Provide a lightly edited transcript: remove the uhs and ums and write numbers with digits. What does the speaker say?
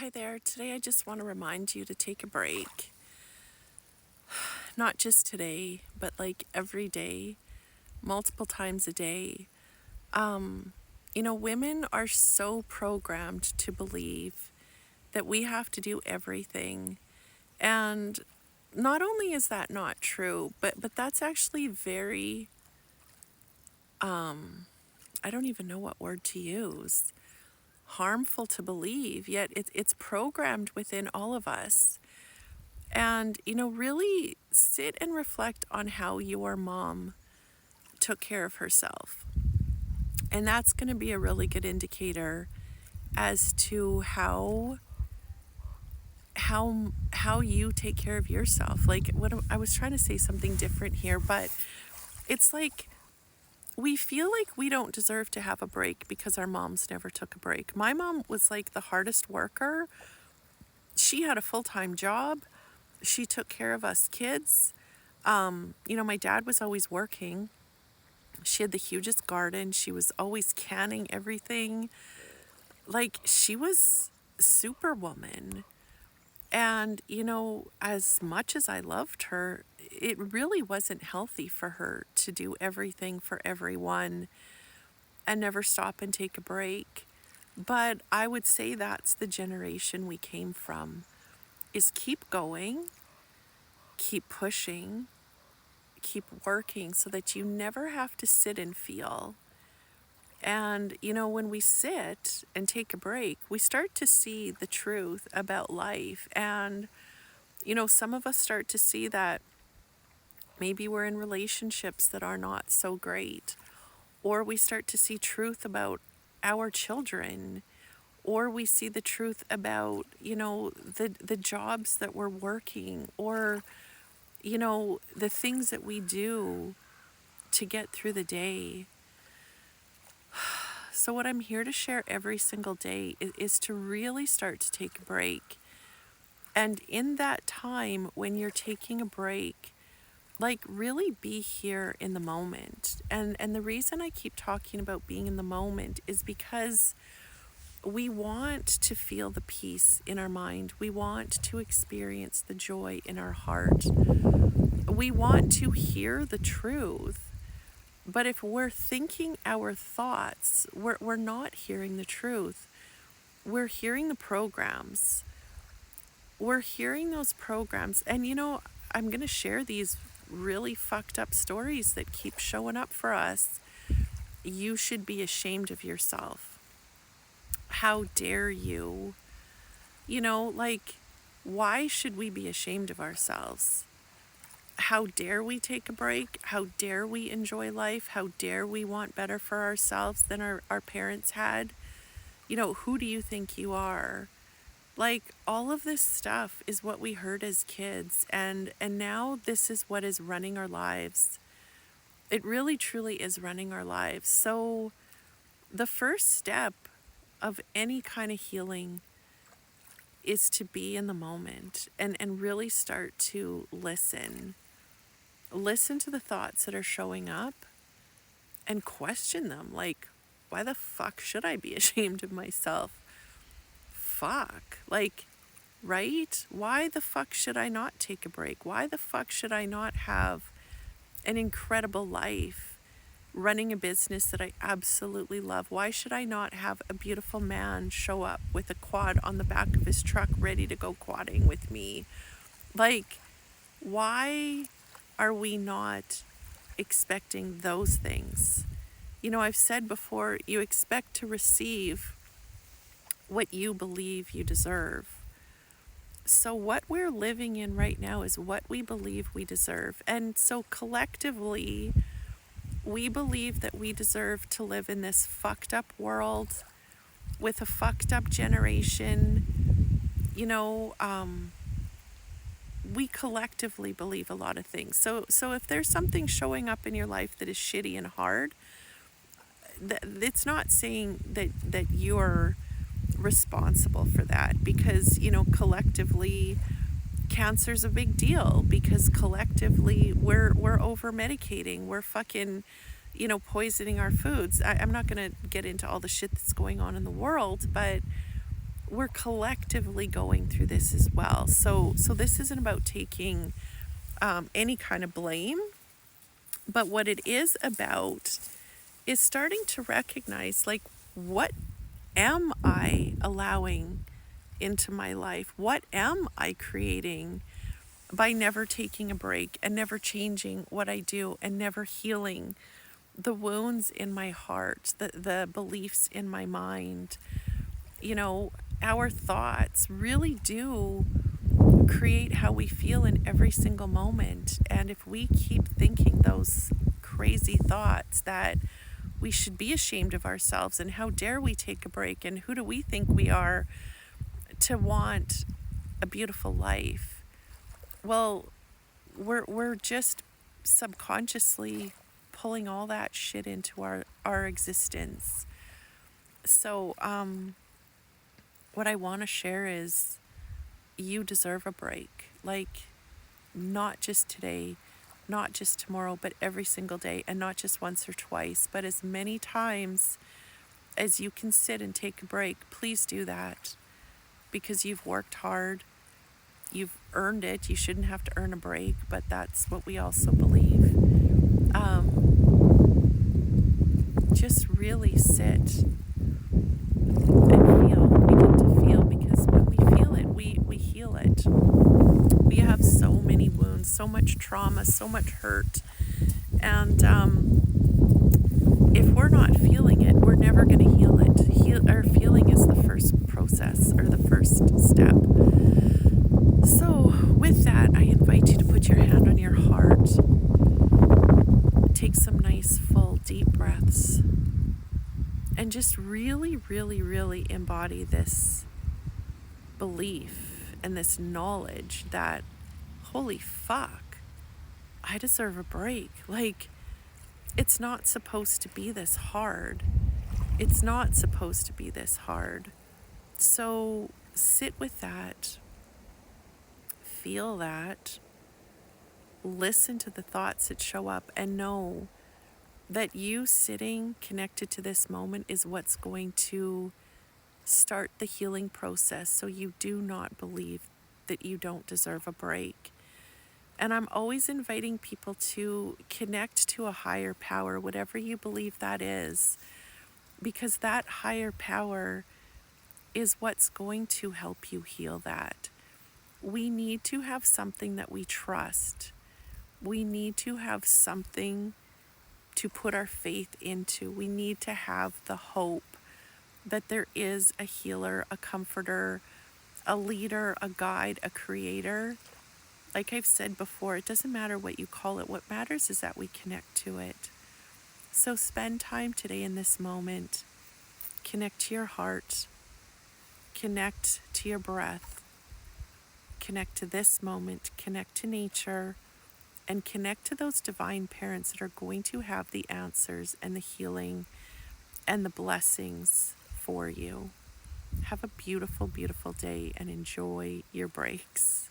Hi there. Today I just want to remind you to take a break. Not just today, but like every day, multiple times a day. Women are so programmed to believe that we have to do everything. And not only is that not true, but that's actually very I don't even know what word to use. Harmful to believe, yet it's programmed within all of us. And, really sit and reflect on how your mom took care of herself. And that's going to be a really good indicator as to how you take care of yourself. Like I was trying to say something different here, but it's like we feel like we don't deserve to have a break because our moms never took a break. My mom was like the hardest worker. She had a full-time job. She took care of us kids. My dad was always working. She had the hugest garden. She was always canning everything. Like, she was superwoman. And, as much as I loved her, it really wasn't healthy for her to do everything for everyone and never stop and take a break. But I would say that's the generation we came from, is keep going, keep pushing, keep working so that you never have to sit and feel. And, when we sit and take a break, we start to see the truth about life. And, some of us start to see that maybe we're in relationships that are not so great, or we start to see truth about our children, or we see the truth about, the jobs that we're working, or, the things that we do to get through the day. So, what I'm here to share every single day is to really start to take a break. And in that time, when you're taking a break, like really be here in the moment. And the reason I keep talking about being in the moment is because we want to feel the peace in our mind. We want to experience the joy in our heart. We want to hear the truth. But if we're thinking our thoughts, we're not hearing the truth. We're hearing the programs. We're hearing those programs. And, I'm going to share these really fucked up stories that keep showing up for us. You should be ashamed of yourself. How dare you? Why should we be ashamed of ourselves? How dare we take a break? How dare we enjoy life? How dare we want better for ourselves than our parents had? Who do you think you are? Like, all of this stuff is what we heard as kids, and now this is what is running our lives. It really truly is running our lives. So the first step of any kind of healing is to be in the moment and really start to listen. Listen to the thoughts that are showing up and question them. Like, why the fuck should I be ashamed of myself? Fuck. Like, right? Why the fuck should I not take a break? Why the fuck should I not have an incredible life running a business that I absolutely love? Why should I not have a beautiful man show up with a quad on the back of his truck ready to go quadding with me? Like, why are we not expecting those things? I've said before, you expect to receive what you believe you deserve. So what we're living in right now is what we believe we deserve. And so collectively, we believe that we deserve to live in this fucked up world with a fucked up generation. We collectively believe a lot of things. So if there's something showing up in your life that is shitty and hard, it's not saying that you're responsible for that, because collectively cancer's a big deal, because collectively we're over medicating, we're fucking poisoning our foods. I'm not going to get into all the shit that's going on in the world, but we're collectively going through this as well. So this isn't about taking any kind of blame, but what it is about is starting to recognize, like, what am I allowing into my life? What am I creating by never taking a break and never changing what I do and never healing the wounds in my heart, the beliefs in my mind? You know, our thoughts really do create how we feel in every single moment. And if we keep thinking those crazy thoughts that we should be ashamed of ourselves and how dare we take a break and who do we think we are to want a beautiful life, well, we're just subconsciously pulling all that shit into our existence. So what I want to share is you deserve a break. Like, not just today, not just tomorrow, but every single day, and not just once or twice, but as many times as you can sit and take a break. Please do that, because you've worked hard, you've earned it. You shouldn't have to earn a break, but that's what we also believe. Just really sit and feel, begin to feel, because when we feel it, we heal it. We have so many wounds, so much trauma, so much hurt, and if we're not feeling it, we're never going to heal it. Our feeling is the first process, or the first step. So with that, I invite you to put your hand on your heart. Take some nice, full, deep breaths. And just really, really, really embody this belief and this knowledge that, holy fuck, I deserve a break. Like, it's not supposed to be this hard. It's not supposed to be this hard. So sit with that, feel that, listen to the thoughts that show up, and know that you sitting connected to this moment is what's going to start the healing process, so you do not believe that you don't deserve a break. And I'm always inviting people to connect to a higher power, whatever you believe that is, because that higher power is what's going to help you heal that. We need to have something that we trust. We need to have something to put our faith into. We need to have the hope that there is a healer, a comforter, a leader, a guide, a creator. Like I've said before, it doesn't matter what you call it. What matters is that we connect to it. So spend time today in this moment. Connect to your heart. Connect to your breath. Connect to this moment. Connect to nature. And connect to those divine parents that are going to have the answers and the healing and the blessings for you. Have a beautiful, beautiful day and enjoy your breaks.